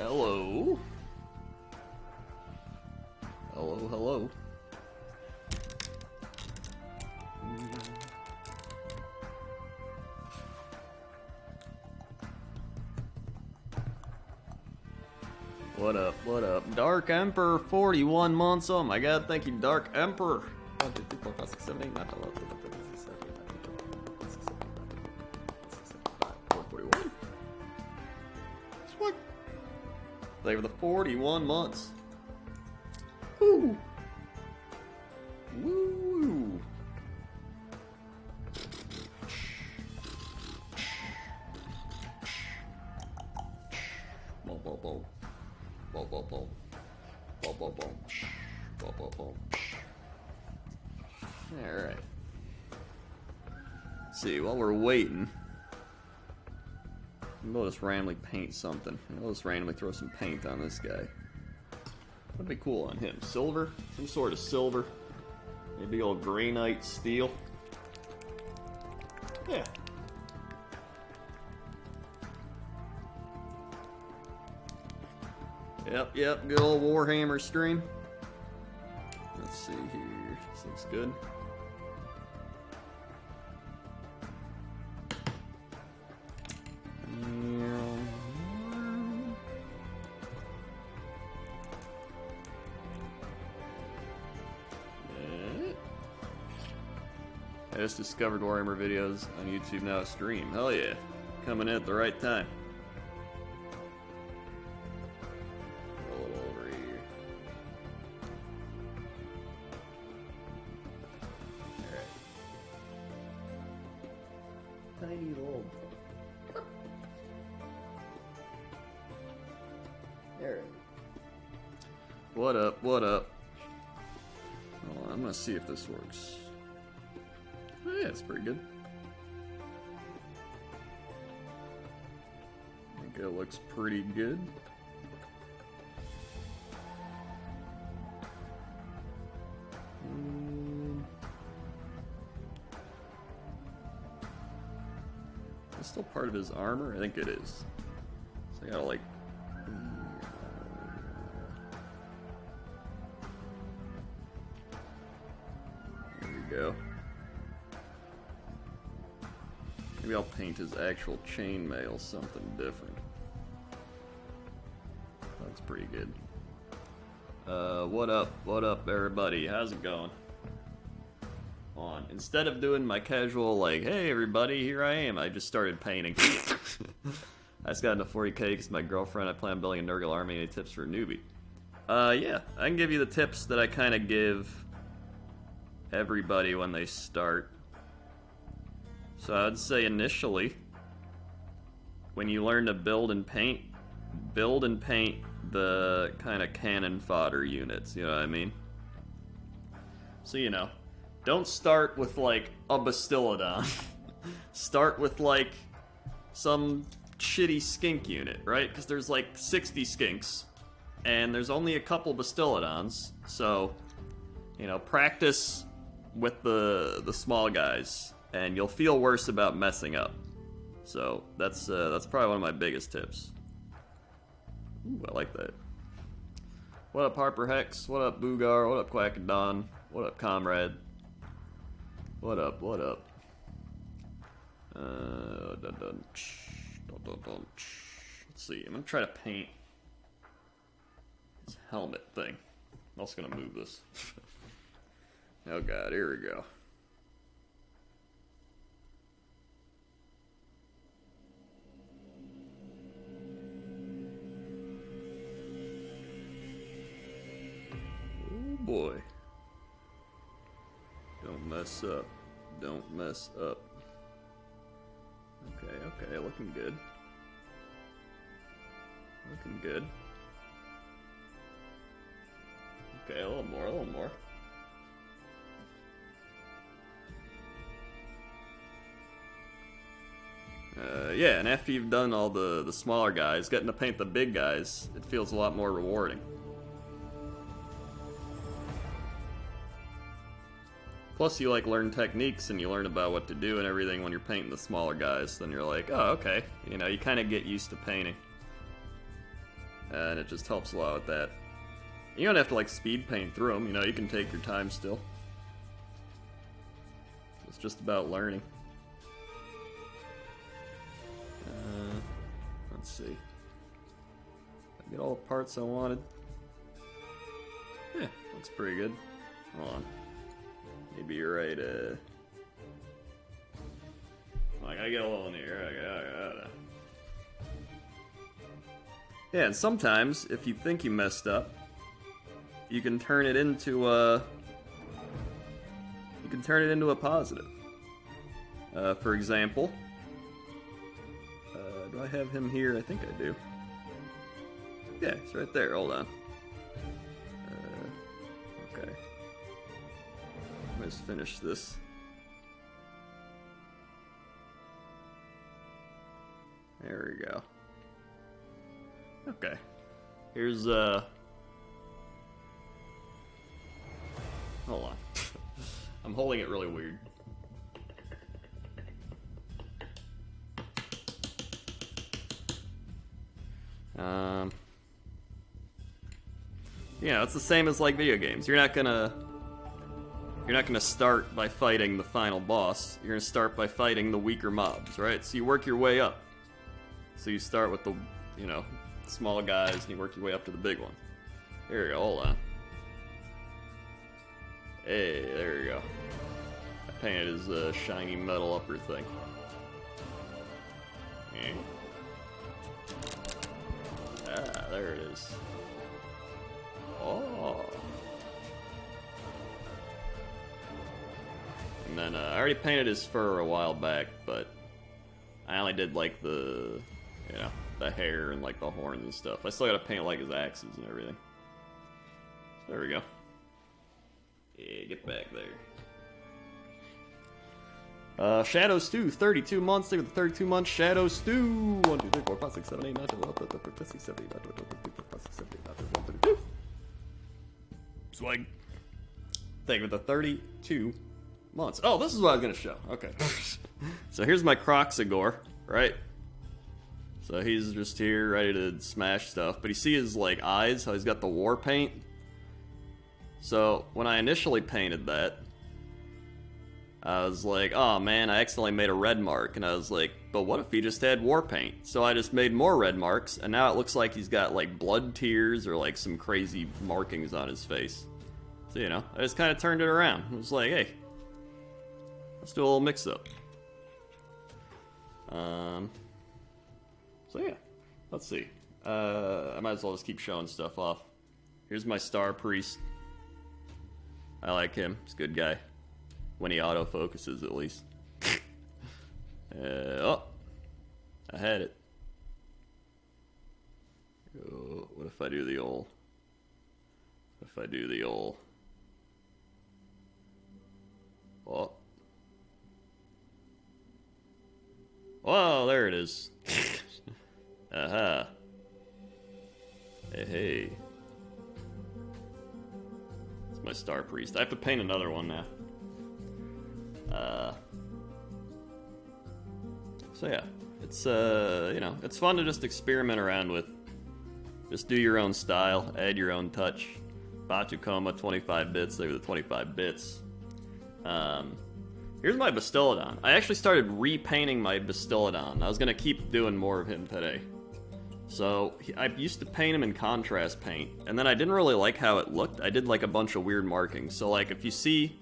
Hello. Hello, hello. What up, what up? Dark Emperor, 41 months. Oh my god, thank you, Dark Emperor. 1, 2, 3, 4, 5, 6, 7, 8, 9, 10, 11, 12, 13, 14, 15, 16, 17, 18, 41. What? They were the 41 months. Woo! Woo! Boom, boom, boom. Boom, boom, boom. Boom, boom, boom. Boom, boom, boom. Alright. See, while we're waiting, we'll just randomly paint something. We'll just randomly throw some paint on this guy. What'd be cool on him? Silver? Some sort of silver. Maybe old granite steel. Yeah. Yep, good old Warhammer stream. Let's see here. This looks good. I just discovered Warhammer videos on YouTube now stream. Hell yeah. Coming in at the right time. A little over here. Alright. Tiny little. Alright. What up, what up? Hold on, I'm gonna see if this works. Oh, yeah, it's pretty good. I think it looks pretty good. It's still part of his armor? I think it is. So I gotta like... There we go. Maybe I'll paint his actual chainmail something different. That's pretty good. What up everybody? How's it going? Instead of doing my casual like, hey everybody, here I am, I just started painting. I just got into 40k because my girlfriend, I plan on building a Nurgle army. Any tips for a newbie? Yeah, I can give you the tips that I kind of give everybody when they start. So I'd say initially, when you learn to build and paint the kind of cannon fodder units, you know what I mean? So, you know, don't start with like a Bastillodon. Start with like some shitty skink unit, right? Because there's like 60 skinks, and there's only a couple Bastillodons, so, you know, practice with the small guys. And you'll feel worse about messing up. So that's probably one of my biggest tips. Ooh, I like that. What up, Harper Hex? What up, Boogar? What up, Quackadon? What up, Comrade? What up? What up? Let's see. I'm gonna try to paint this helmet thing. I'm also gonna move this. Oh god, here we go. Boy. Don't mess up. Don't mess up. Okay, looking good. Looking good. Okay, a little more, a little more. Yeah, and after you've done all the smaller guys, getting to paint the big guys, it feels a lot more rewarding. Plus, you like learn techniques and you learn about what to do and everything when you're painting the smaller guys. Then you're like, oh, okay. You know, you kind of get used to painting. and it just helps a lot with that. You don't have to like speed paint through them, you know, you can take your time still. It's just about learning. Let's see. I get all the parts I wanted. Yeah, looks pretty good. Hold on. Maybe you're right, I gotta get a little in here. Yeah, and sometimes, if you think you messed up, you can turn it into a positive. For example, do I have him here? I think I do. Yeah, it's right there. Hold on. Okay. Let's finish this. There we go. Okay. Here's, hold on. I'm holding it really weird. Yeah, it's the same as like video games. You're not gonna start by fighting the final boss. You're gonna start by fighting the weaker mobs, right? So you work your way up. So you start with the, you know, small guys, and you work your way up to the big ones. There you go, hold on. Hey, there you go. I painted his shiny metal upper thing. Yeah. Ah, there it is. Oh. And then I already painted his fur a while back, but I only did like the, you know, the hair and like the horns and stuff. I still gotta paint like his axes and everything. So there we go. Yeah, get back there. Shadow Stew, 32 months. Take the 32 months Shadow Stew. 1, 2, 3, 4, 5, 6, 7, 8, 9, 10, 11, 12, 13, 14, 15, 16, 17, 18, 19, 20, 21, 22, 23, 24, 25, 26, 27, 28, 29, 30, 31, 32. Swag. Take it the 32 months. Oh, this is what I was gonna show. Okay. So here's my Croxagore, right? So he's just here, ready to smash stuff. But you see his like eyes, how he's got the war paint? So when I initially painted that, I was like, oh man, I accidentally made a red mark. And I was like, but what if he just had war paint? So I just made more red marks, and now it looks like he's got like blood tears or like some crazy markings on his face. So, you know, I just kind of turned it around. I was like, hey, let's do a little mix-up. So yeah, let's see. I might as well just keep showing stuff off. Here's my Star Priest. I like him. He's a good guy. When he autofocuses, at least. Oh, I had it. Oh, what if I do the old? What if I do the old? Oh. Oh, there it is. Aha. Hey, hey. It's my Star Priest. I have to paint another one now. So yeah, it's you know, it's fun to just experiment around with. Just do your own style, add your own touch. Batukoma, 25 bits, they were the 25 bits. Here's my Bastiladon. I actually started repainting my Bastiladon. I was gonna keep doing more of him today. So, I used to paint him in contrast paint, and then I didn't really like how it looked. I did like a bunch of weird markings. So like, if you see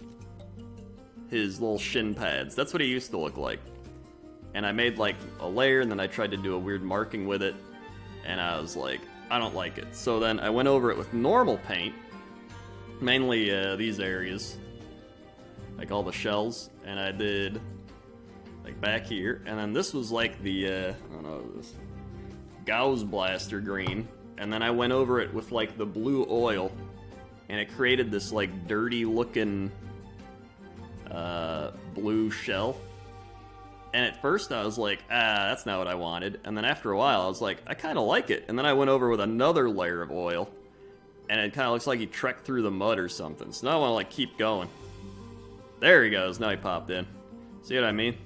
his little shin pads, that's what he used to look like. And I made like a layer, and then I tried to do a weird marking with it, and I was like, I don't like it. So then I went over it with normal paint, mainly these areas, like all the shells, and I did like back here, and then this was like the, I don't know what this, Gauss Blaster green, and then I went over it with like the blue oil, and it created this like dirty looking blue shell. And at first I was like, that's not what I wanted. And then after a while I was like, I kind of like it. And then I went over with another layer of oil, and it kind of looks like he trekked through the mud or something. So now I want to like keep going. There he goes. Now he popped in. See what I mean?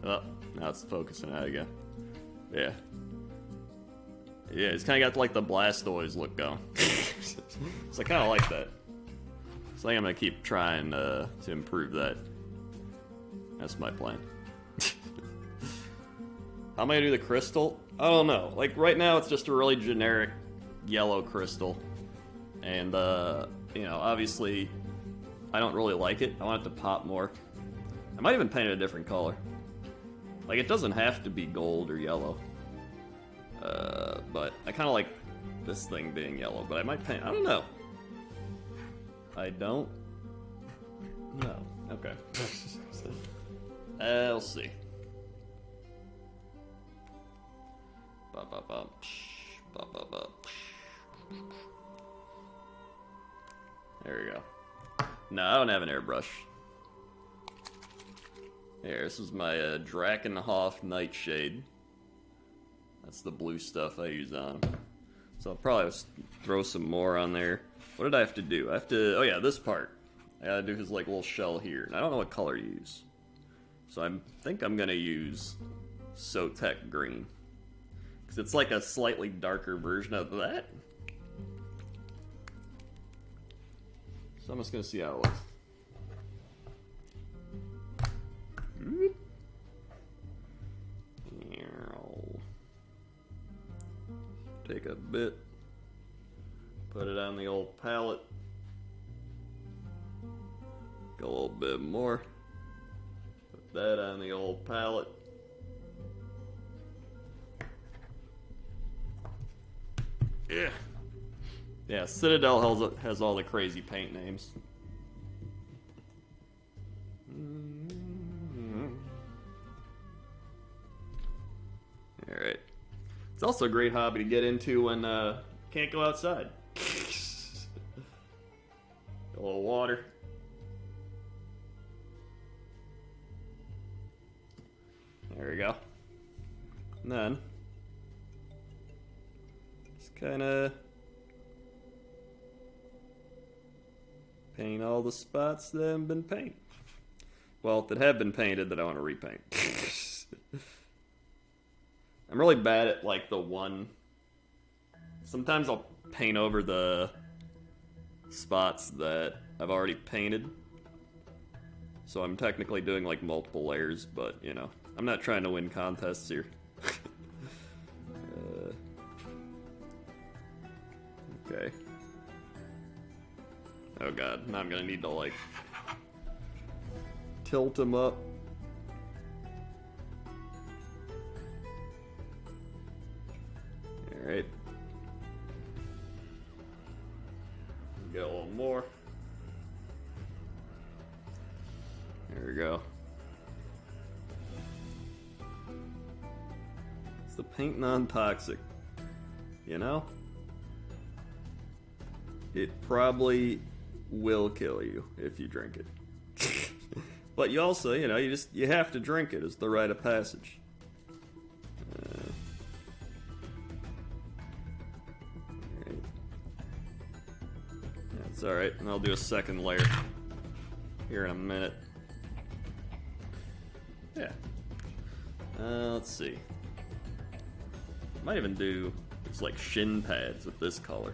Oh, now it's focusing out again. Yeah. Yeah, it's kind of got like the Blastoise look going. So I kind of like that. So I think I'm gonna keep trying to improve that. That's my plan. How am I gonna do the crystal? I don't know. Like right now, it's just a really generic yellow crystal, and you know, obviously, I don't really like it. I want it to pop more. I might even paint it a different color. Like it doesn't have to be gold or yellow. But I kind of like this thing being yellow, but I might paint, I don't know. I don't know. Okay. We'll see. There we go. No, I don't have an airbrush. Here, this is my Drakenhof Nightshade. That's the blue stuff I use on. So I'll probably throw some more on there. What did I have to do? I have to, oh yeah, this part. I gotta do his like little shell here. And I don't know what color to use. So I think I'm gonna use Sotek Green. Because it's like a slightly darker version of that. So I'm just gonna see how it looks. Take a bit, put it on the old palette, go a little bit more, put that on the old palette. Yeah, Citadel has all the crazy paint names. Alright. It's also a great hobby to get into when can't go outside. A little water. There we go. And then just kind of paint all the spots that haven't been painted. Well, that have been painted that I want to repaint. I'm really bad at like the one. Sometimes I'll paint over the spots that I've already painted. So I'm technically doing like multiple layers, but you know, I'm not trying to win contests here. Okay. Oh god, now I'm gonna need to like tilt them up. Alright. Get a little more. There we go. Is the paint non-toxic? You know? It probably will kill you if you drink it. But you also, you know, you have to drink it. It's the rite of passage. That's alright, and I'll do a second layer here in a minute. Yeah. Let's see. Might even do it's like shin pads with this color.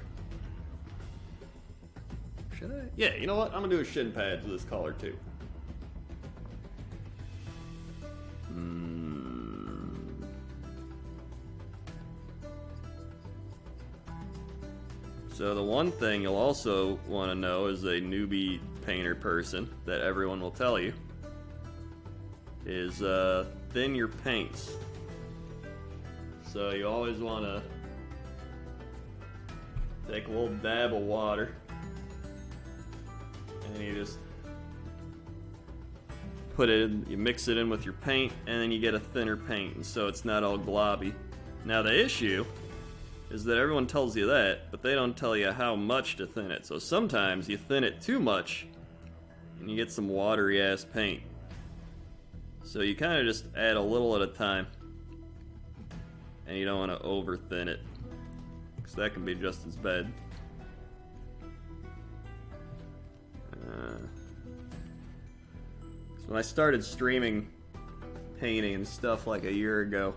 Should I? Yeah, you know what? I'm gonna do a shin pads with this color too. So the one thing you'll also want to know as a newbie painter person that everyone will tell you is thin your paints. So you always want to take a little dab of water and you just put it in, you mix it in with your paint, and then you get a thinner paint, and so it's not all globby. Now the issue is that everyone tells you that, but they don't tell you how much to thin it. So sometimes you thin it too much and you get some watery ass paint. So you kind of just add a little at a time, and you don't want to over thin it because that can be just as bad. So when I started streaming painting and stuff like a year ago,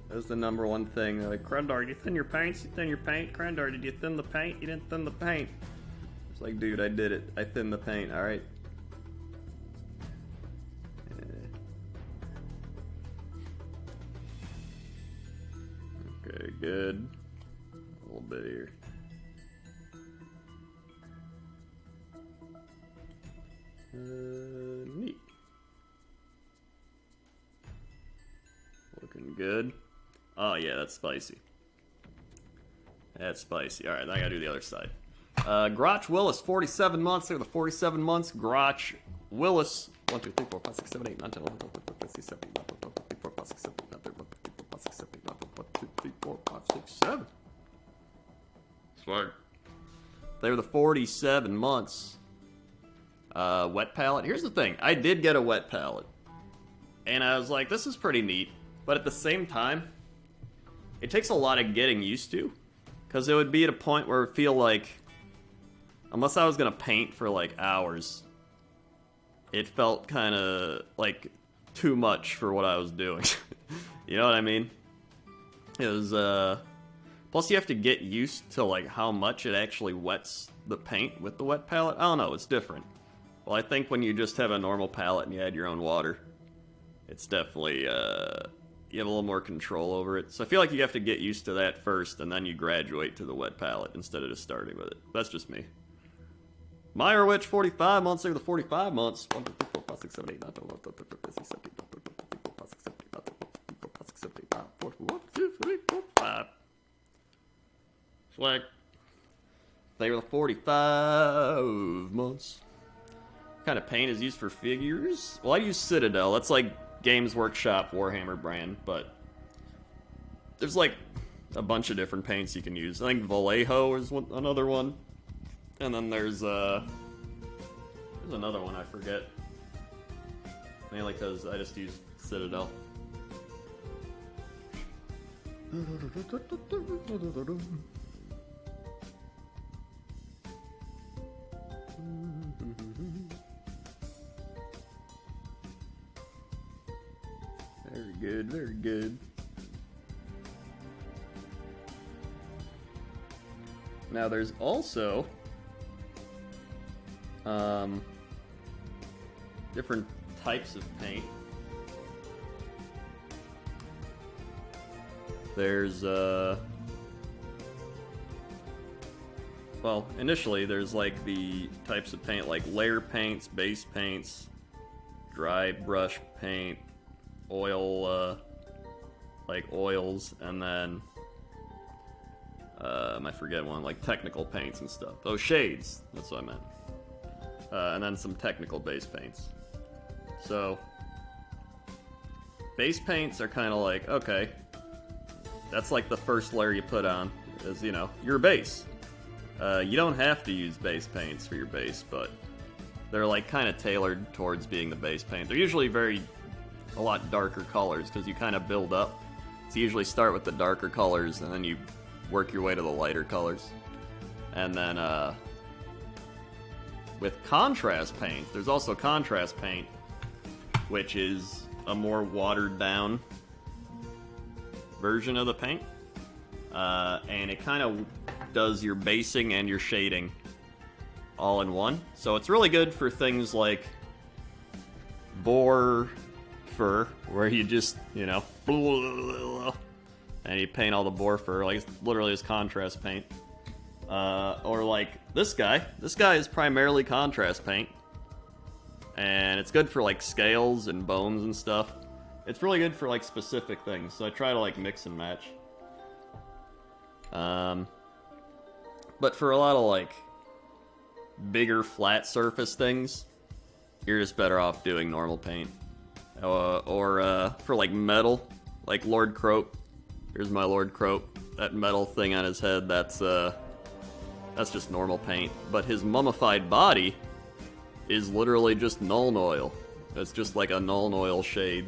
That's the number one thing. They're like, Crendor, did you thin your paints? You thin your paint? Crendor, did you thin the paint? You didn't thin the paint. It's like, dude, I did it. I thinned the paint, alright? Okay, good. A little bit here. Neat. Looking good. Oh yeah, that's spicy. That's spicy. Alright, I gotta do the other side. Grotch Willis, 47 months. There are the 47 months. Grotch Willis. 1, 2, 3, 4, 5, 6, 7, 8, 9, 10, 11, 12, 13, 14, 15, 16, 17, 18, 19, 20, 21, 22, 7. Swag. They were the 47 months. Wet palette. Here's the thing. I did get a wet palette. And I was like, this is pretty neat. But at the same time, it takes a lot of getting used to. Because it would be at a point where it would feel like, unless I was going to paint for like hours, it felt kind of like too much for what I was doing. You know what I mean? It was, plus you have to get used to like how much it actually wets the paint with the wet palette. I don't know, it's different. Well, I think when you just have a normal palette and you add your own water, it's definitely, you have a little more control over it. So I feel like you have to get used to that first, and then you graduate to the wet palette instead of just starting with it. That's just me. Meyerwitch, 45 months. They're the 45 months. 1, 2, 3, 4, 5, 6, 7, 8, 9, 10, 11, 12, 13, 14, 15, 16, 17, 5. Swag. They were the 45 months. What kind of paint is used for figures? Well, I use Citadel. That's like Games Workshop Warhammer brand, but there's like a bunch of different paints you can use. I think Vallejo is another one. And then there's another one I forget. Mainly because I just use Citadel. Very good, very good. Now there's also different types of paint. There's well, initially there's like the types of paint like layer paints, base paints, dry brush paint, oil, like oils, and then I forget one, like technical paints and stuff. Oh, shades, that's what I meant. And then some technical base paints. So, base paints are kind of like, okay, that's like the first layer you put on, is, you know, your base. You don't have to use base paints for your base, but they're like kind of tailored towards being the base paint. They're usually a lot darker colors, because you kind of build up. So you usually start with the darker colors, and then you work your way to the lighter colors. And then, with contrast paint, there's also contrast paint, which is a more watered down version of the paint. And it kind of does your basing and your shading all in one. So it's really good for things like boar fur, where you just, you know, and you paint all the boar fur, like it's literally just contrast paint. Or like this guy is primarily contrast paint, and it's good for like scales and bones and stuff. It's really good for like specific things, so I try to like mix and match. But for a lot of like bigger flat surface things, you're just better off doing normal paint. Or for like metal, like Lord Croak. Here's my Lord Croak. That metal thing on his head, that's just normal paint. But his mummified body is literally just Nuln Oil. It's just like a Nuln Oil shade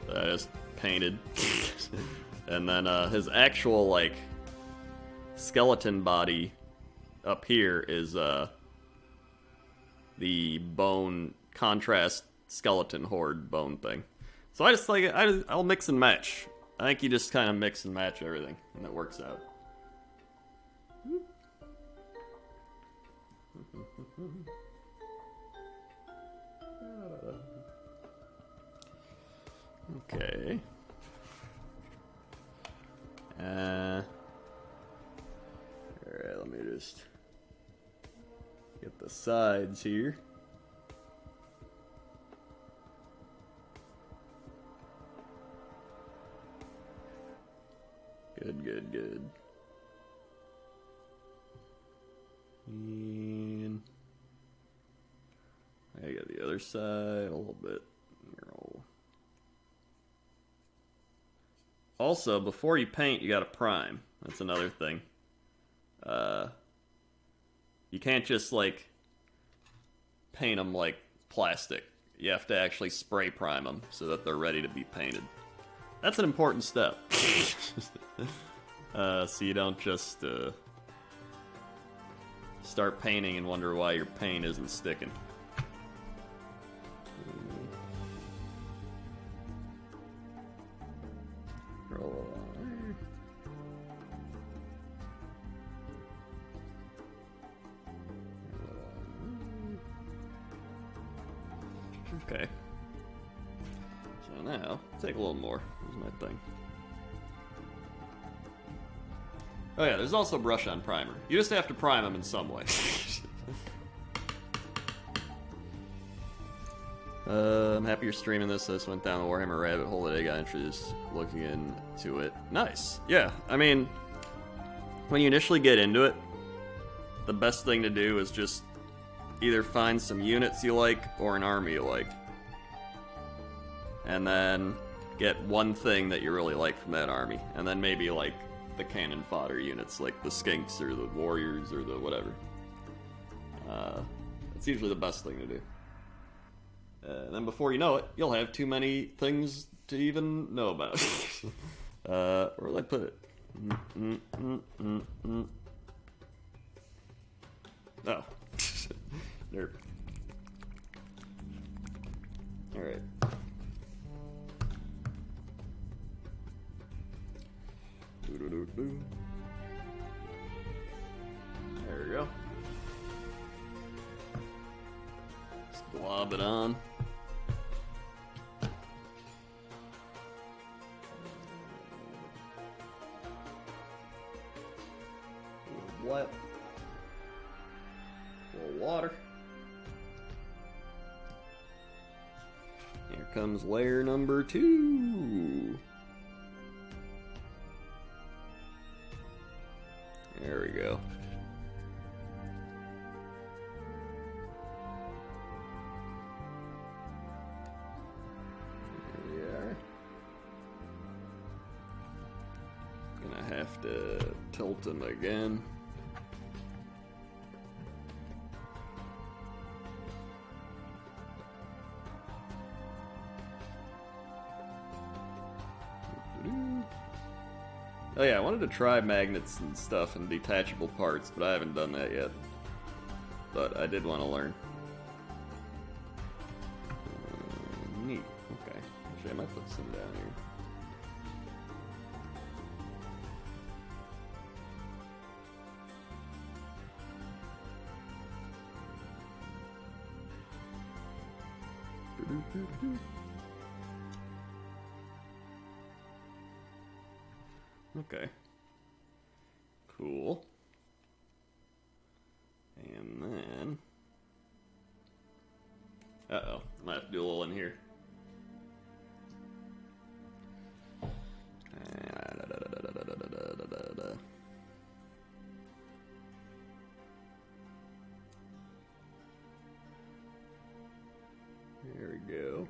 that I just painted. And then his actual like skeleton body up here is the bone contrast skeleton horde bone thing. So I just like I'll mix and match. I think you just kind of mix and match everything, and it works out. Okay. Alright, let me just get the sides here. Good. And I got the other side a little bit. Also, before you paint, you gotta prime. That's another thing. You can't just, like, paint them like plastic. You have to actually spray prime them so that they're ready to be painted. That's an important step. So you don't just start painting and wonder why your paint isn't sticking. Roll on. Okay. So now, take a little more. Here's my thing. Oh yeah, there's also brush on primer. You just have to prime them in some way. I'm happy you're streaming this. I just went down the Warhammer rabbit hole today, got introduced looking into it. Nice. Yeah, I mean, when you initially get into it, the best thing to do is just either find some units you like or an army you like. And then get one thing that you really like from that army. And then maybe like the cannon fodder units, like the skinks or the warriors or the whatever. That's usually the best thing to do. And then before you know it, you'll have too many things to even know about. Where will I put it? Oh. There. Alright. There we go. Just glob it on. Wet. A little water. Here comes layer number 2. There we go. There we are. Gonna have to tilt them again. Oh yeah, I wanted to try magnets and stuff and detachable parts, but I haven't done that yet. But I did want to learn. Neat. Okay. Actually, I might put some down here. Okay. Cool. And then... Uh-oh. I might have to do a little in here. There we go.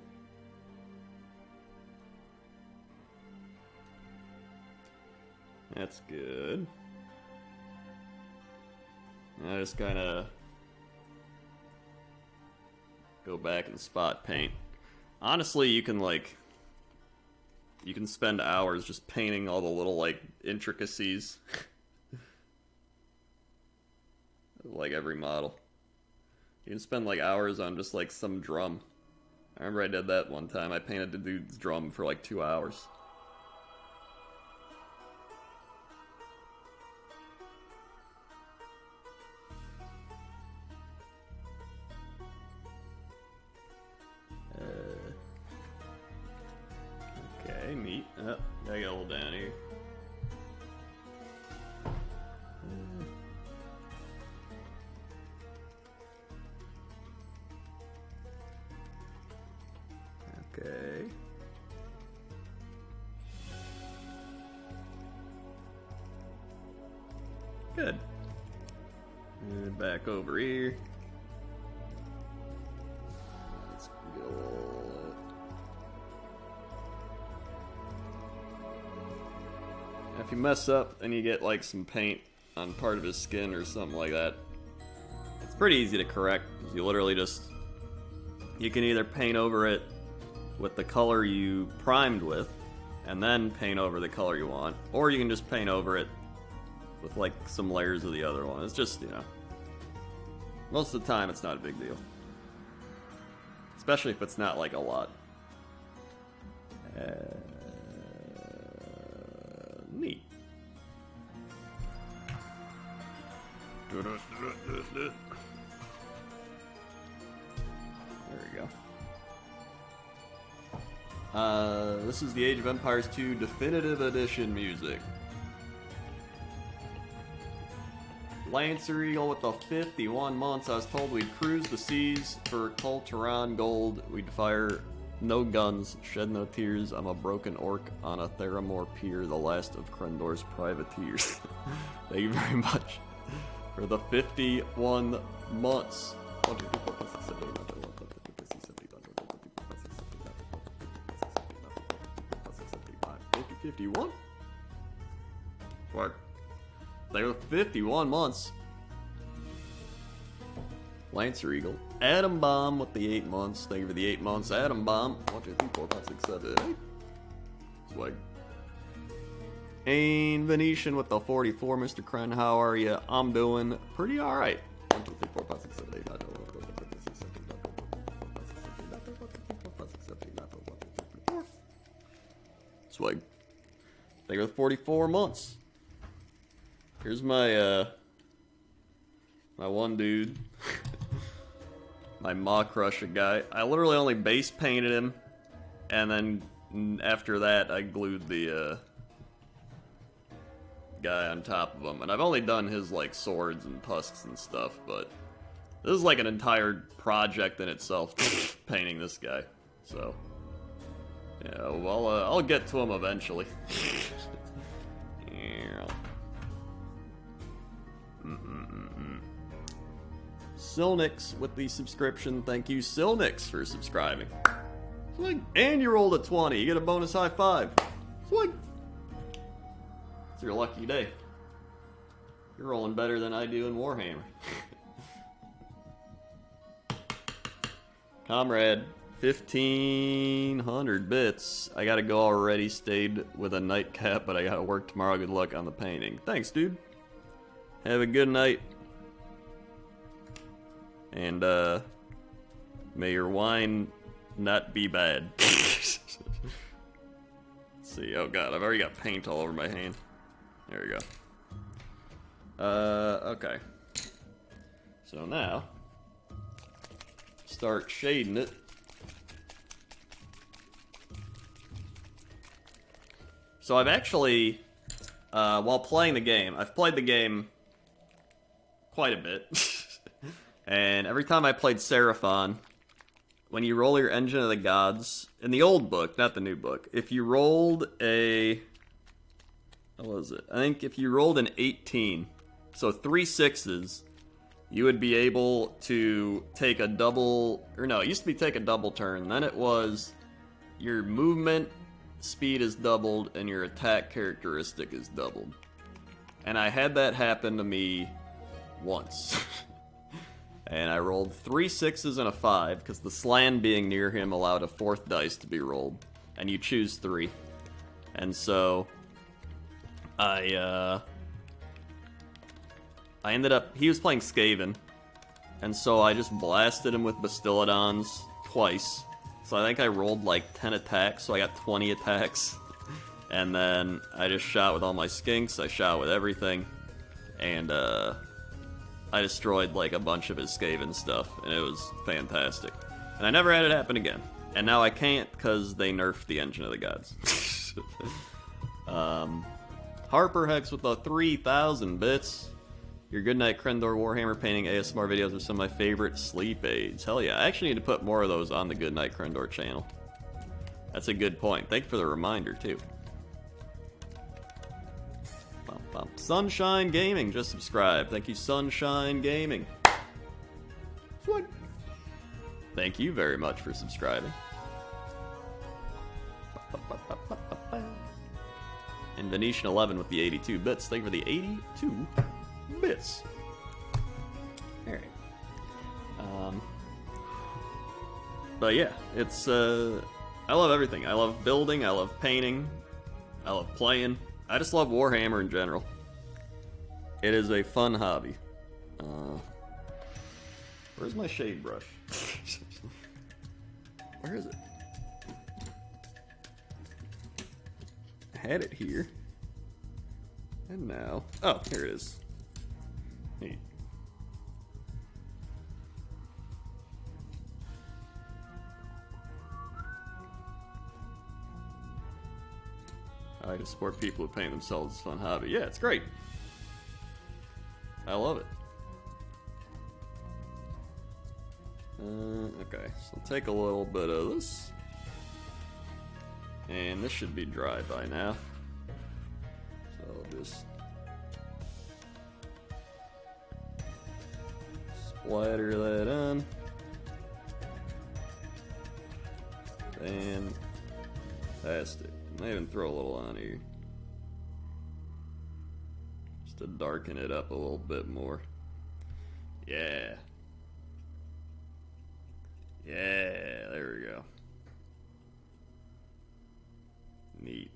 That's good. I just kind of go back and spot paint. Honestly, you can spend hours just painting all the little like intricacies. Like every model. You can spend like hours on just like some drum. I remember I did that one time. I painted the dude's drum for like 2 hours. Okay, meat. Oh, gotta get a little down here. Okay. Good. And back over here. Let's go. If you mess up and you get like some paint on part of his skin or something like that, it's pretty easy to correct. You literally just, you can either paint over it with the color you primed with, and then paint over the color you want, or you can just paint over it with like some layers of the other one. It's just, you know, most of the time it's not a big deal, especially if it's not like a lot. Neat. There we go. This is the Age of Empires 2 Definitive Edition music. Lancer Eagle with the 51 months. I was told we'd cruise the seas for Kulturan gold. We'd fire no guns, shed no tears. I'm a broken orc on a Theramore pier, the last of Crendor's privateers. Thank you very much for the 51 months. 51? What? They were 51 months. Lancer Eagle. Atom Bomb with the 8 months. Thank you for the 8 months. Atom Bomb. 1, 2, 3, 4, 5, 6, 7, 8. Swag. Ain Venetian with the 44. Mr. Kren, how are you? I'm doing pretty alright. 1, 2, 3, 4, 5, 6, 7, 8, 9, 10, 11, 12, 13, 14. Swag. Thank you for the 44 months. Here's my, my one dude. My Maw Crusher guy. I literally only base painted him, and then after that I glued the, guy on top of him. And I've only done his, like, swords and tusks and stuff, but this is like an entire project in itself, painting this guy. So, yeah, well, I'll get to him eventually. Silnix with the subscription. Thank you, Silnix, for subscribing. Swing. And you rolled a 20. You get a bonus high five. Swing. It's your lucky day. You're rolling better than I do in Warhammer. Comrade, 1,500 bits. I gotta go already. Stayed with a nightcap, but I gotta work tomorrow. Good luck on the painting. Thanks, dude. Have a good night. And, may your wine not be bad. Let's see, oh god, I've already got paint all over my hand. There we go. Okay. So now, start shading it. So I've actually, while playing the game, I've played the game quite a bit. And every time I played Seraphon, when you roll your Engine of the Gods, in the old book, not the new book, if you rolled a, what was it? I think if you rolled an 18, so 3 6s, you would be able to take a double, or no, it used to be take a double turn, then it was your movement speed is doubled and your attack characteristic is doubled. And I had that happen to me once. And I rolled 3 6s and a 5, because the Slan being near him allowed a 4th dice to be rolled. And you choose 3. And so, I ended up, he was playing Skaven, and so I just blasted him with Bastiladons twice. So I think I rolled like 10 attacks, so I got 20 attacks. And then I just shot with all my skinks, I shot with everything, and I destroyed like a bunch of his Skaven stuff, and it was fantastic. And I never had it happen again. And now I can't, because they nerfed the Engine of the Gods. Harper Hex with the 3,000 bits. Your Goodnight Crendor Warhammer painting ASMR videos are some of my favorite sleep aids. Hell yeah, I actually need to put more of those on the Goodnight Crendor channel. That's a good point. Thank you for the reminder, too. Sunshine Gaming just subscribed. Thank you, Sunshine Gaming. Sweet. Thank you very much for subscribing. And Venetian 11 with the 82 bits. Thank you for the 82 bits. Alright. But yeah, it's, I love everything. I love building, I love painting, I love playing. I just love Warhammer in general. It is a fun hobby. Where's my shade brush? Where is it? I had it here. And now... Oh, here it is. Neat. I like to support people who paint themselves. It's a fun hobby. Yeah, it's great. I love it. Okay, so I'll take a little bit of this. And this should be dry by now. So I'll just splatter that on. Fantastic. Might even throw a little on here. Just to darken it up a little bit more. Yeah. Yeah, there we go. Neat.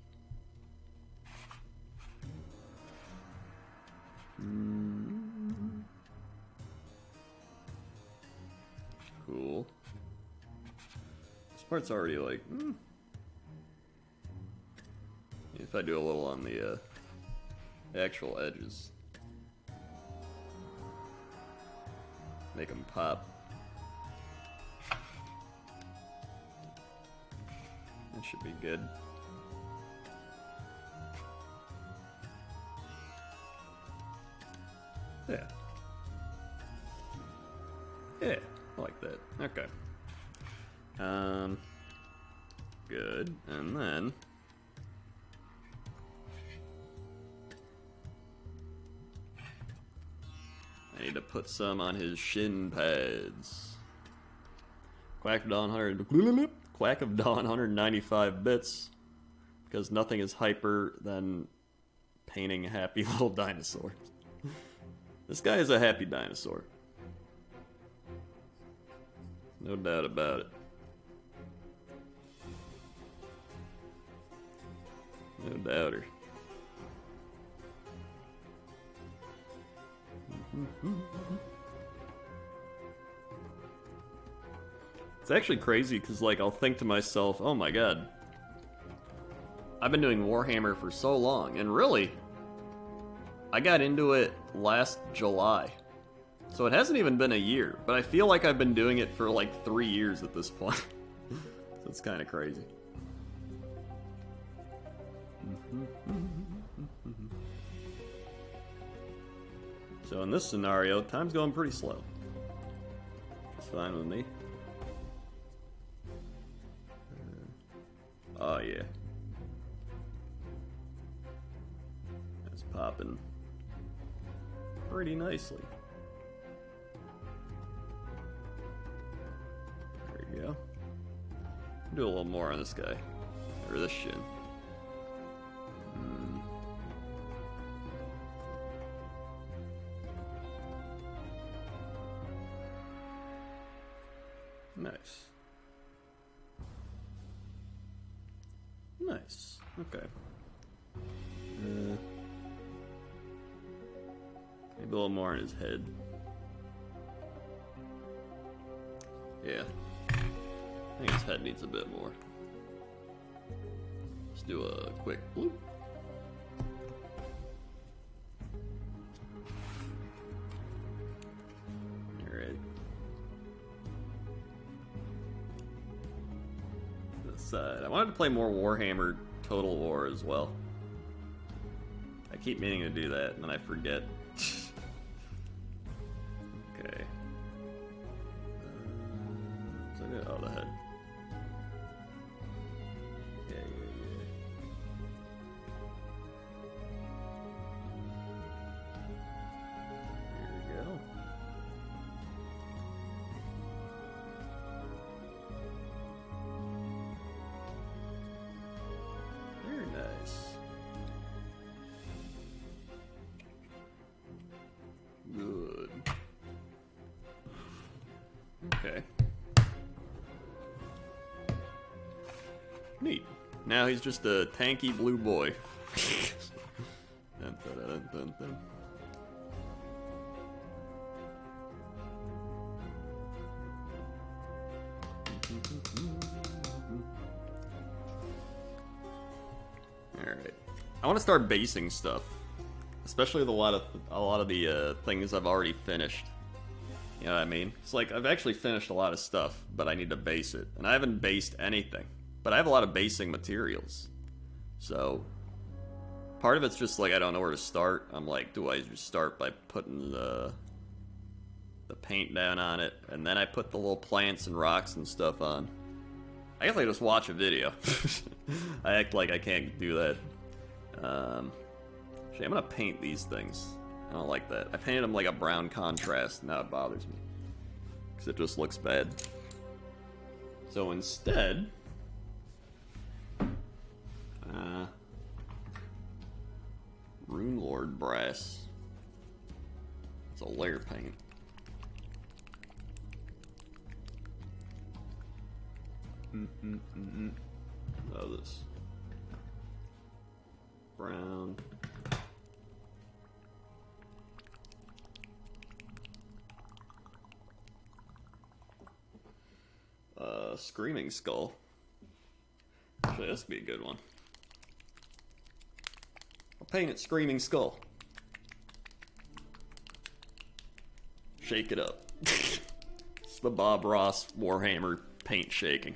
Cool. This part's already like, if I do a little on the actual edges, make them pop. That should be good. Yeah. Yeah, I like that. Okay. Good. And then I need to put some on his shin pads. Quack of Dawn 195 bits. Because nothing is hyper than painting happy little dinosaurs. This guy is a happy dinosaur. No doubt about it. No doubter. It's actually crazy because, like, I'll think to myself, oh my god, I've been doing Warhammer for so long, and really, I got into it last July. So it hasn't even been a year, but I feel like I've been doing it for like 3 years at this point. So it's kind of crazy. So in this scenario, time's going pretty slow. It's fine with me. Oh yeah. That's popping pretty nicely. There we go. Do a little more on this guy. Or this shin. Nice. Nice. Okay. Maybe a little more on his head. Yeah. I think his head needs a bit more. Let's do a quick bloop. Alright. Side. I wanted to play more Warhammer Total War as well. I keep meaning to do that, and then I forget. Okay. So I oh, the head. Yeah. Here we go. Very nice. Good. Okay. Neat. Now he's just a tanky blue boy. Dun, dun, dun, dun, dun. Alright. I want to start basing stuff. Especially with a lot of the things I've already finished. You know what I mean? It's like I've actually finished a lot of stuff, but I need to base it. And I haven't based anything. But I have a lot of basing materials. So part of it's just like I don't know where to start. I'm like, do I just start by putting the paint down on it, and then I put the little plants and rocks and stuff on? I guess I just watch a video. I act like I can't do that. Actually, I'm gonna paint these things. I don't like that. I painted them like a brown contrast, and now it bothers me. Because it just looks bad. So instead... Rune Lord Brass. It's a layer paint. Oh, this. Brown. Screaming Skull. Actually, this would be a good one. I'll paint it Screaming Skull. Shake it up. It's the Bob Ross Warhammer paint shaking.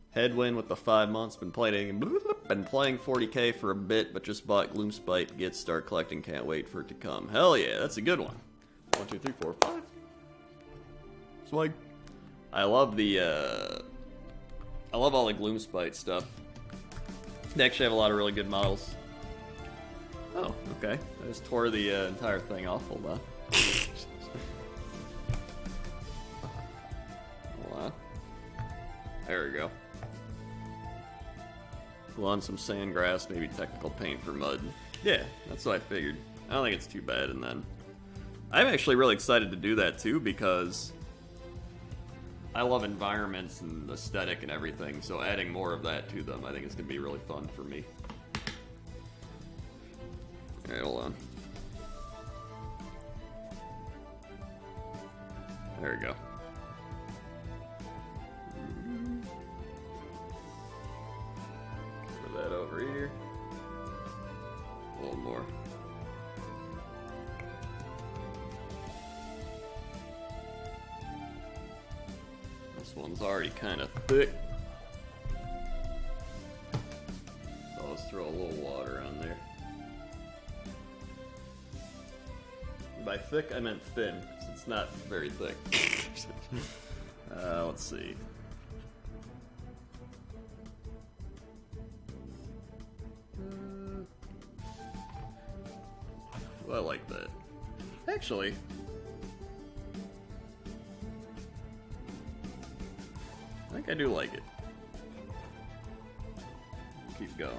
Headwind with the 5 months. Been playing 40k for a bit, but just bought Gloomspite. Get start collecting. Can't wait for it to come. Hell yeah, that's a good one. 1, 2, 3, 4, 5. Swag. I love the I love all the Gloomspite stuff. They actually have a lot of really good models. Oh, okay. I just tore the entire thing off. Hold on. Hold on. There we go. Pull on some sandgrass, maybe technical paint for mud. Yeah, that's what I figured. I don't think it's too bad. And then I'm actually really excited to do that too, because I love environments and aesthetic and everything, so adding more of that to them I think is going to be really fun for me. Alright, hold on. There we go. Put that over here. A little more. This one's already kind of thick. So let's throw a little water on there. By thick, I meant thin, because it's not very thick. Let's see. Well, I like that. Actually, I think I do like it. Keep going.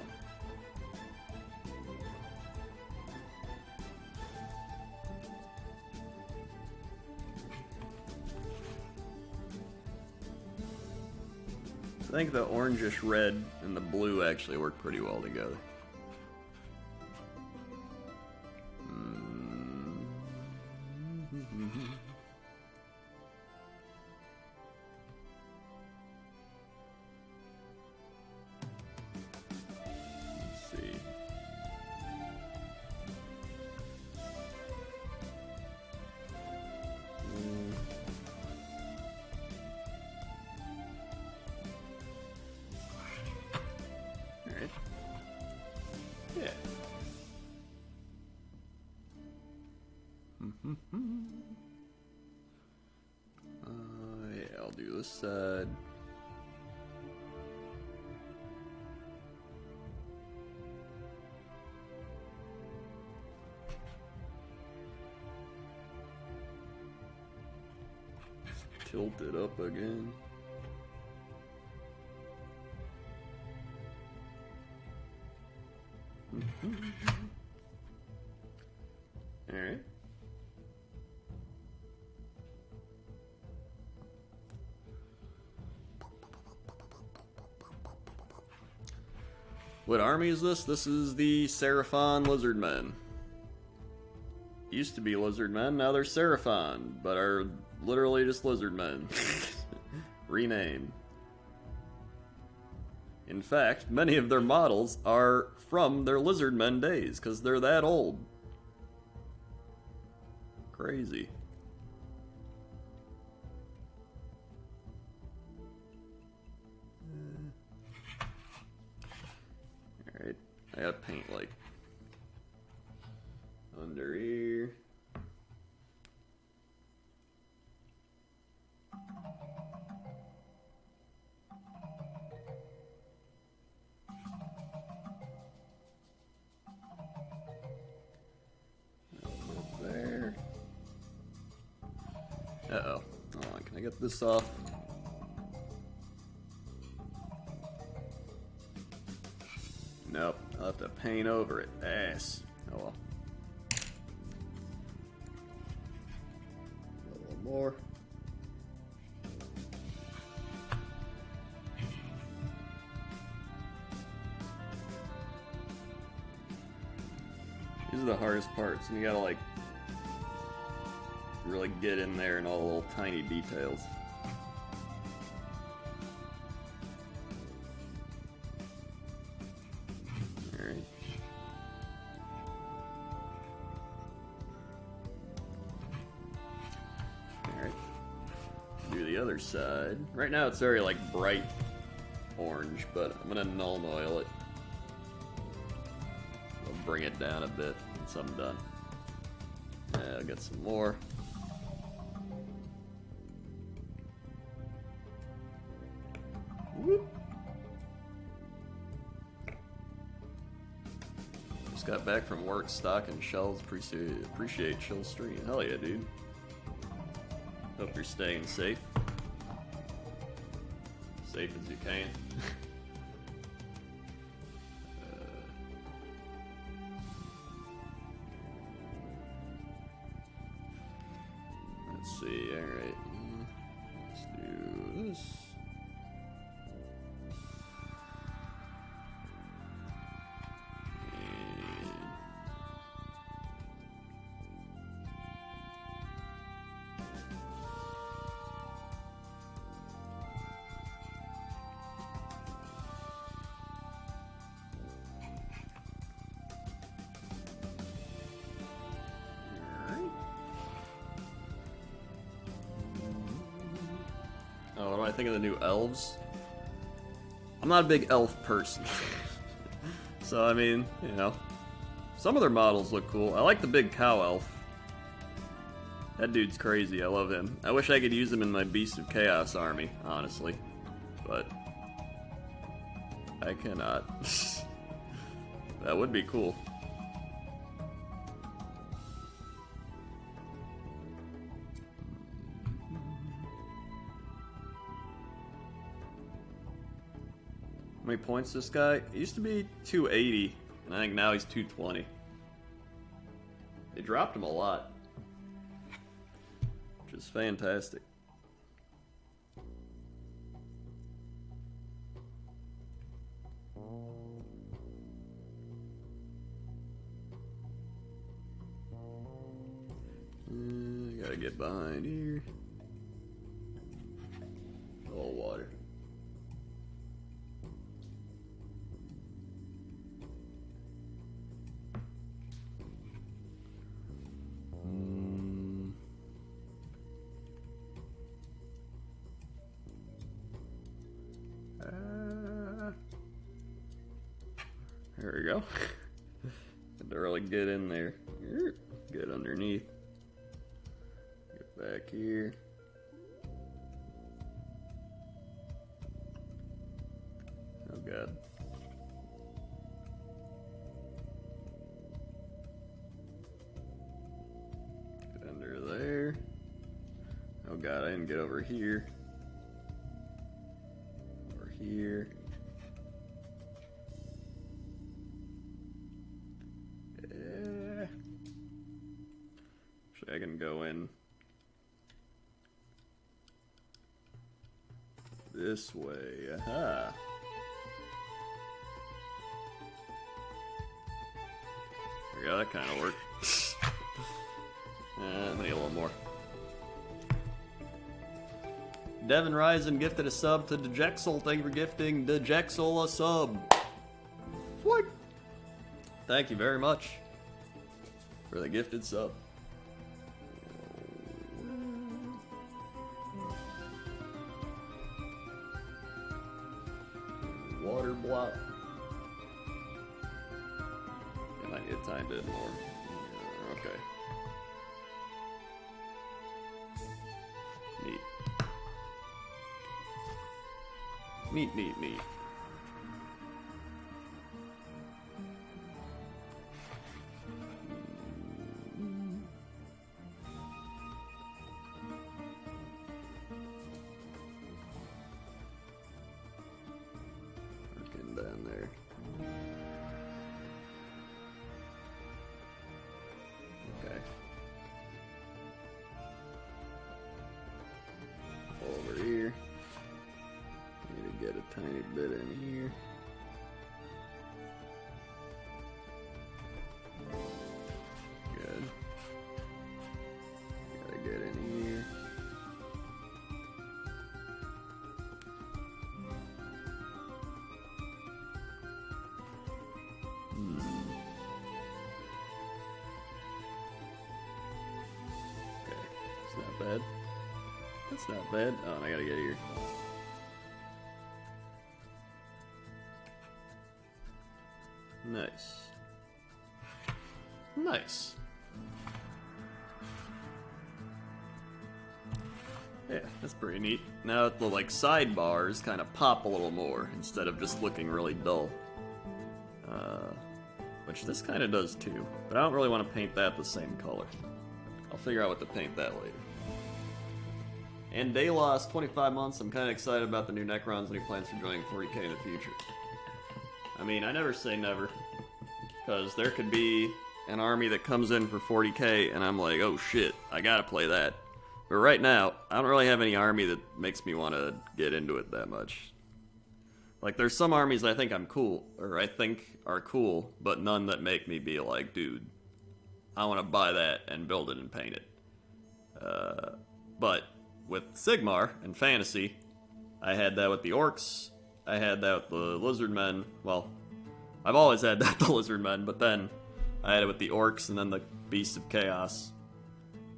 I think the orangish red and the blue actually work pretty well together. Let's see. side. Tilt it up again. Alright. What army is this? This is the Seraphon Lizardmen. Used to be Lizardmen, now they're Seraphon, but are literally just Lizardmen. Renamed. In fact, many of their models are from their Lizardmen days, because they're that old. Crazy. Alright, I gotta paint like under here. There. Uh-oh. Hold on, can I get this off? Nope, I'll have to paint over it. Ass. Oh well. A little more. These are the hardest parts, and you gotta like really get in there in all the little tiny details. Alright. Alright. Do the other side. Right now it's very like bright orange, but I'm gonna null oil it. I'll bring it down a bit once I'm done. I'll get some more. Whoop. Just got back from work stocking shells. Appreciate chill stream. Hell yeah, dude. Hope you're staying safe. Safe as you can. Let's see, alright. Let's do this. Oh, what do I think of the new elves? I'm not a big elf person. So, I mean, you know, some of their models look cool. I like the big cow elf. That dude's crazy. I love him. I wish I could use him in my Beast of Chaos army, honestly. But I cannot. That would be cool. How many points this guy? He used to be 280, and I think now he's 220. They dropped him a lot, which is fantastic. Gotta get behind here. All water. There we go. Had to really get in there. Get underneath. Get back here. god. Get under there. Oh god, I didn't get over here. Over here. Yeah. Actually, I can go in this way. Aha. There we go, that kind of worked. I need a little more. Devin Ryzen gifted a sub to Dejexel. Thank you for gifting Dejexel a sub. What? Thank you very much for the gifted sub. Water block. I might need a tiny bit more. Okay. Neat. Neat, neat, neat. Working down there. Okay. Over here. Need to get a tiny bit in here. Good. Gotta get in here. Okay, it's not bad. That's not bad. Oh, and I gotta get here. Nice. Nice. Yeah, that's pretty neat. Now the like sidebars kind of pop a little more instead of just looking really dull. Which this kind of does too. But I don't really want to paint that the same color. I'll figure out what to paint that later. And Dayloss, 25 months. I'm kind of excited about the new Necrons and he plans for joining 40k in the future. I mean, I never say never. Because there could be an army that comes in for 40k and I'm like, oh shit, I gotta play that. But right now, I don't really have any army that makes me want to get into it that much. Like, there's some armies I think I'm cool, or I think are cool, but none that make me be like, dude, I want to buy that and build it and paint it. But with Sigmar and Fantasy, I had that with the Orcs, I had that with the Lizardmen. Well, I've always had that with the Lizardmen, but then I had it with the Orcs and then the Beasts of Chaos.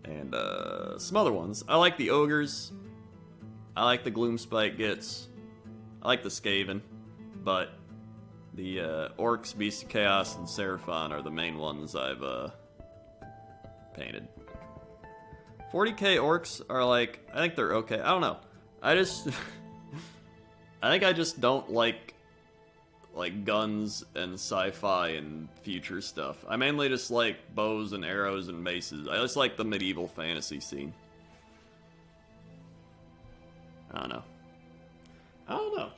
And some other ones. I like the Ogres. I like the Gloomspite Gits. I like the Skaven. But the Orcs, Beasts of Chaos, and Seraphon are the main ones I've painted. 40k Orcs are like, I think they're okay. I don't know. I just... I think I just don't like guns and sci-fi and future stuff. I mainly just like bows and arrows and maces. I just like the medieval fantasy scene. I don't know. I don't know.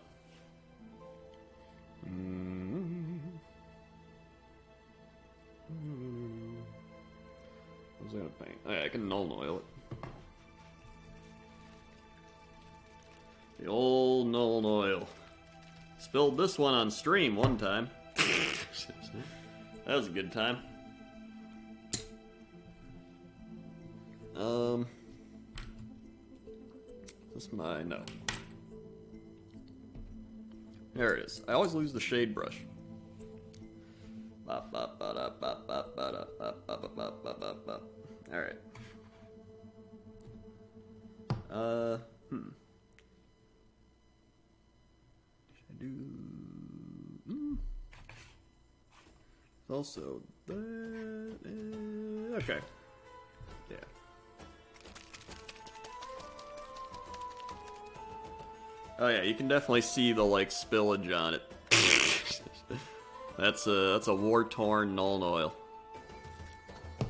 What was I gonna paint? Oh, yeah, I can null oil it. The old null oil. Spilled this one on stream one time. That was a good time. This is my no. There it is. I always lose the shade brush. Alright. Also, that is... okay. Yeah. Oh yeah, you can definitely see the like spillage on it. That's a war-torn Nuln Oil. All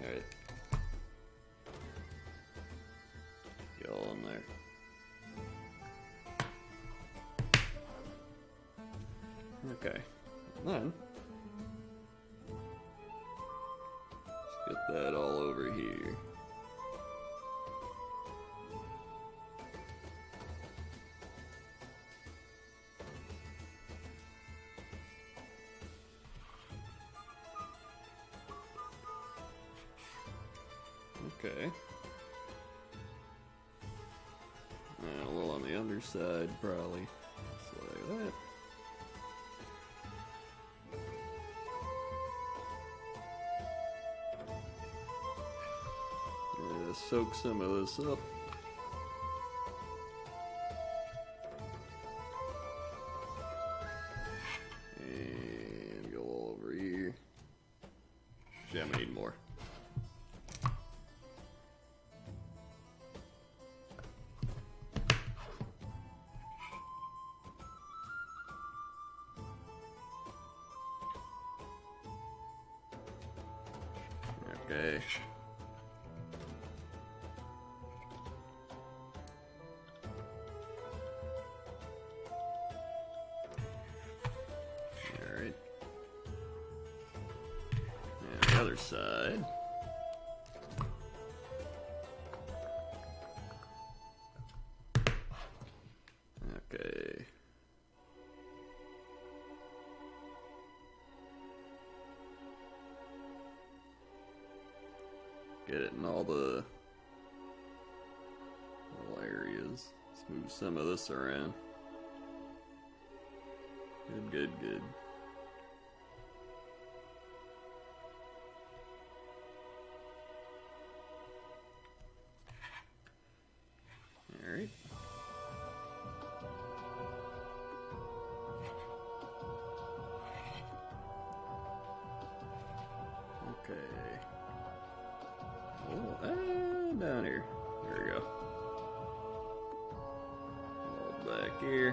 right, get all in there. Okay, then let's get that all over here. Okay. And a little on the underside, probably. So like that. Soak some of this up. And go all over here. Actually, I'm gonna need more. Okay. Alright. And the other side. Okay. Get it in all the little areas. Let's move some of this around. Good, good, good. Alright. Okay. Oh, down here. There we go. All back here.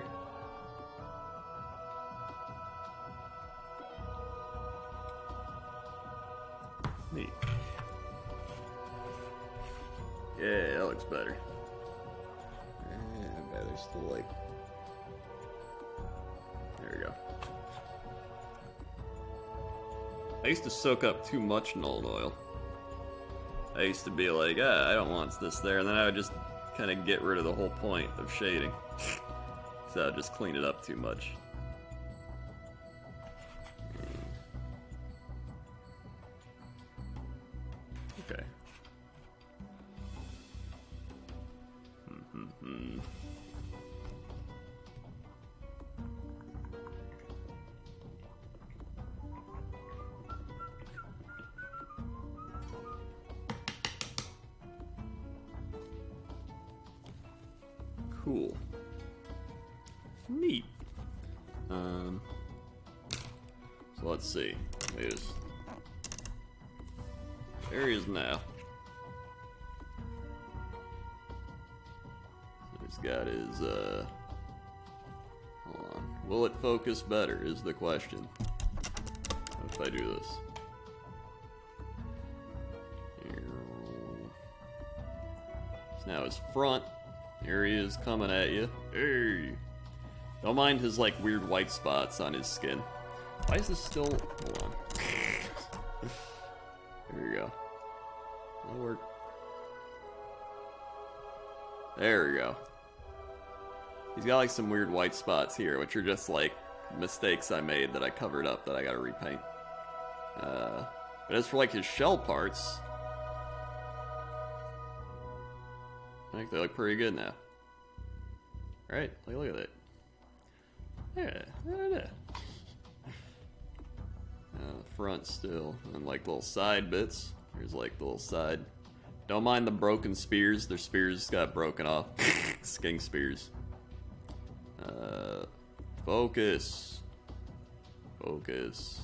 Neat. Yeah, that looks better. And there's still like. There we go. I used to soak up too much Nuln Oil. I used to be like, I don't want this there, and then I would just kind of get rid of the whole point of shading. So I would just clean it up too much. Okay. Cool. Neat. So let's see. There he is now. So he's got his, hold on. Will it focus better is the question. What if I do this? So now his front. Here he is coming at you. Hey! Don't mind his like weird white spots on his skin. Why is this still... Hold on. Here we go. That'll work. There we go. He's got like some weird white spots here, which are just like mistakes I made that I covered up that I gotta repaint. But as for like his shell parts... I think they look pretty good now. Right? Look at that. Yeah. The front still. And like little side bits. Here's like the little side. Don't mind the broken spears. Their spears got broken off. Skink spears. Focus. Focus.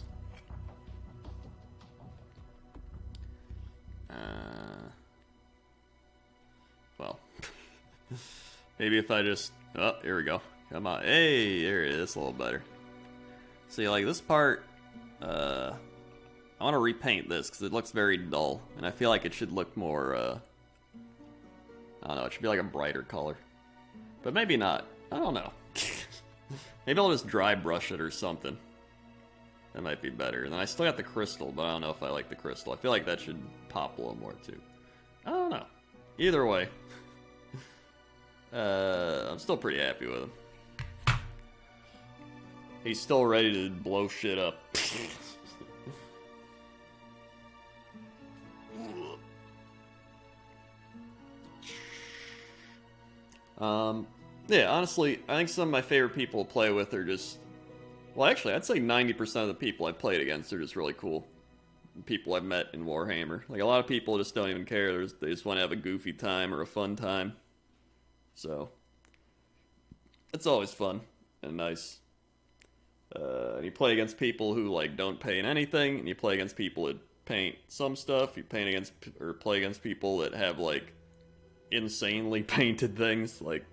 Well. Maybe if I just Oh, here we go. Come on. Hey, there it is. A little better. See, like this part, I want to repaint this because it looks very dull, and I feel like it should look more, I don't know, it should be like a brighter color. But maybe not. I don't know. Maybe I'll just dry brush it or something. That might be better. And then I still got the crystal, but I don't know if I like the crystal. I feel like that should pop a little more too. I don't know. Either way. I'm still pretty happy with him. He's still ready to blow shit up. Yeah, honestly, I think some of my favorite people to play with are just... Well, actually, I'd say 90% of the people I've played against are just really cool. People I've met in Warhammer. Like, a lot of people just don't even care. They just want to have a goofy time or a fun time. So, it's always fun and nice. And you play against people who, like, don't paint anything, and you play against people that paint some stuff. You play against people that have, like, insanely painted things. Like,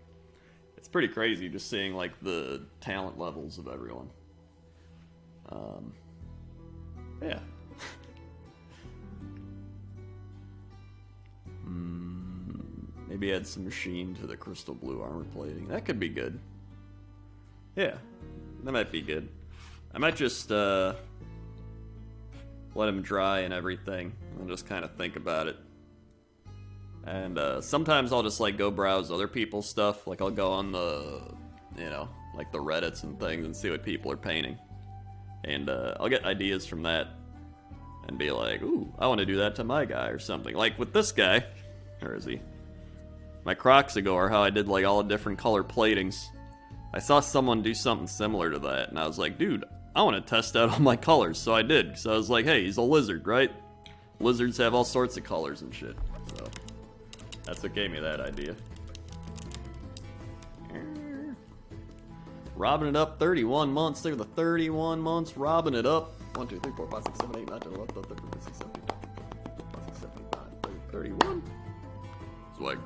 it's pretty crazy just seeing, like, the talent levels of everyone. Yeah. Maybe add some machine to the crystal blue armor plating. That could be good. Yeah, that might be good. I might just let him dry and everything, and just kind of think about it. And sometimes I'll just like go browse other people's stuff. Like I'll go on the, you know, like the Reddits and things and see what people are painting. And I'll get ideas from that and be like, ooh, I want to do that to my guy or something. Like with this guy, where is he? My Croxagore, how I did like all the different color platings. I saw someone do something similar to that, and I was like, dude, I want to test out all my colors. So I did, because I was like, hey, he's a lizard, right? Lizards have all sorts of colors and shit. So that's what gave me that idea. Robbing it up, 31 months. Look at the 31 months robbing it up. 1, 2, 3, 4, 5, 6, 7, 8, 9, 10, 11, 12, 13, 14, 15, 16, 17, 18, 31. It's like,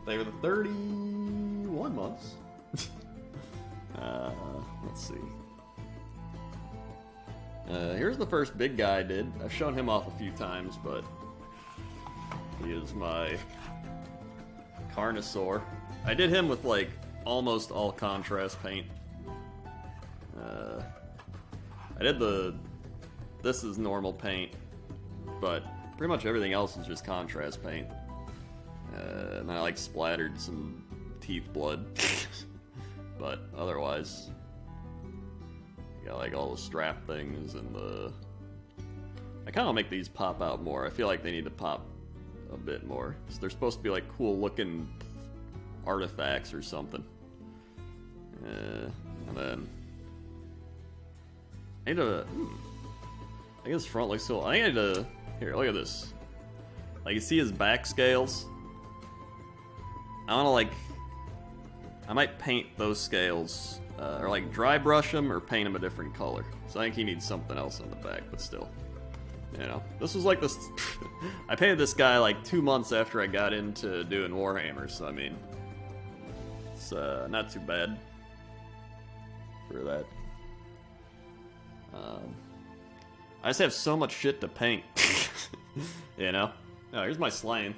they were the 31 months. Let's see. Here's the first big guy I did. I've shown him off a few times, but he is my Carnosaur. I did him with like almost all contrast paint. I did this is normal paint, but pretty much everything else is just contrast paint. And I like splattered some teeth blood. But otherwise, you got like all the strap things and I kind of make these pop out more. I feel like they need to pop a bit more. So they're supposed to be like cool looking artifacts or something. And then I need to. I think his front looks so. I think I need to. Here, look at this. Like you see his back scales. I want to like. I might paint those scales, or like dry brush them, or paint them a different color. So I think he needs something else on the back, but still, you know, this was like this. I painted this guy like 2 months after I got into doing Warhammer, so I mean, it's not too bad for that. I just have so much shit to paint, you know. Oh, here's my slaying.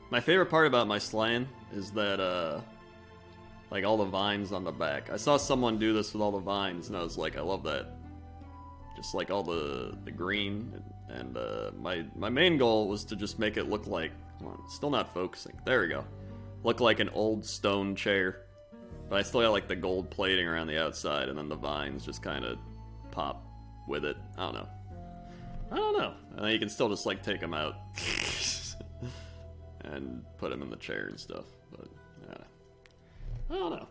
My favorite part about my slaying is that, like all the vines on the back. I saw someone do this with all the vines, and I was like, I love that. Just like all the green, and my main goal was to just make it look like, come on, still not focusing. There we go. Look like an old stone chair, but I still got like the gold plating around the outside, and then the vines just kind of pop with it. I don't know. And then you can still just like take them out and put them in the chair and stuff. But I don't know.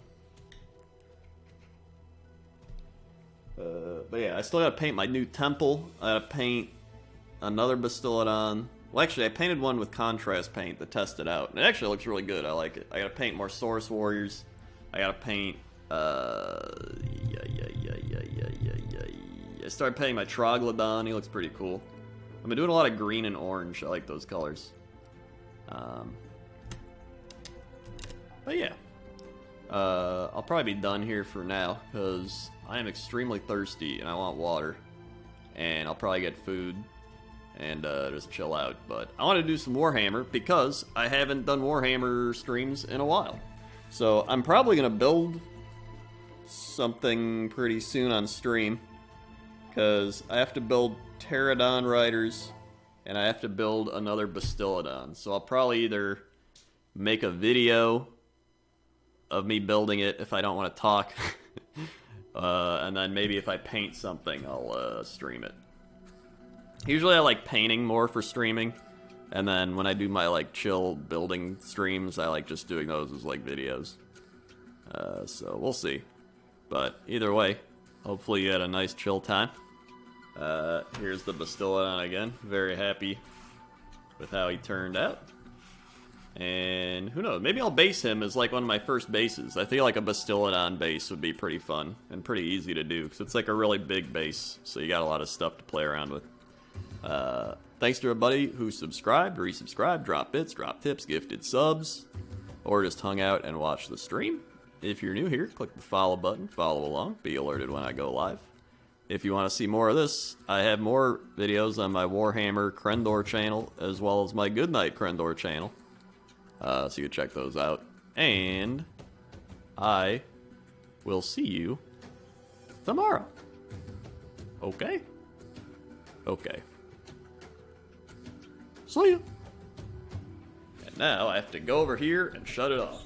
But yeah, I still gotta paint my new temple. I gotta paint another Bastiladon. Well, actually, I painted one with contrast paint to test it out. And it actually looks really good. I like it. I gotta paint more Saurus Warriors. I gotta paint. I started painting my Troglodon. He looks pretty cool. I've been doing a lot of green and orange. I like those colors. But yeah. I'll probably be done here for now, because I am extremely thirsty and I want water. And I'll probably get food and just chill out. But I want to do some Warhammer, because I haven't done Warhammer streams in a while. So I'm probably going to build something pretty soon on stream, because I have to build Pterodon riders, and I have to build another Bastillodon. So I'll probably either make a video of me building it if I don't want to talk, and then maybe if I paint something, I'll stream it. Usually I like painting more for streaming, and then when I do my like chill building streams, I like just doing those as like videos. So we'll see. But either way, hopefully you had a nice chill time. Here's the Bastillodon again. Very happy with how he turned out. And who knows, maybe I'll base him as like one of my first bases. I feel like a Bastillodon base would be pretty fun and pretty easy to do, because it's like a really big base, so you got a lot of stuff to play around with. Thanks to everybody who subscribed, resubscribed, dropped bits, dropped tips, gifted subs, or just hung out and watched the stream. If you're new here, click the follow button, follow along, be alerted when I go live. If you want to see more of this, I have more videos on my Warhammer Crendor channel, as well as my Goodnight Crendor channel. So you can check those out. And I will see you tomorrow. Okay? Okay. See ya. And now I have to go over here and shut it off.